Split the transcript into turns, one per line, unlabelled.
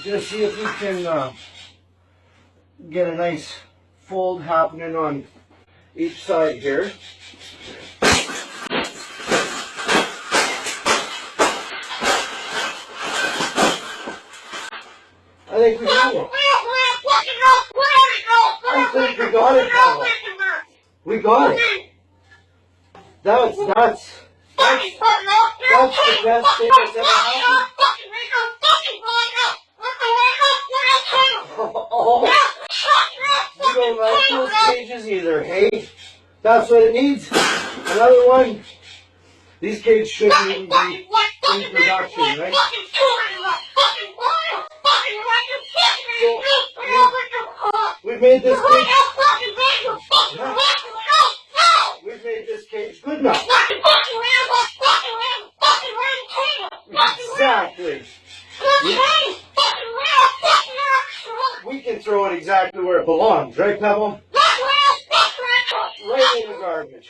Just see if we can get a nice fold happening on each side here. I think we got it. I think we got it, Pavel. We got it. That's the best thing that's ever happened. Oh, you don't like those cages either, hey? That's what it needs. Another one. These cages shouldn't even be in production, right? So, we've made this cage. We've made this cage good enough. Exactly. We can throw it exactly where it belongs, right, Pebble? Right in the garbage.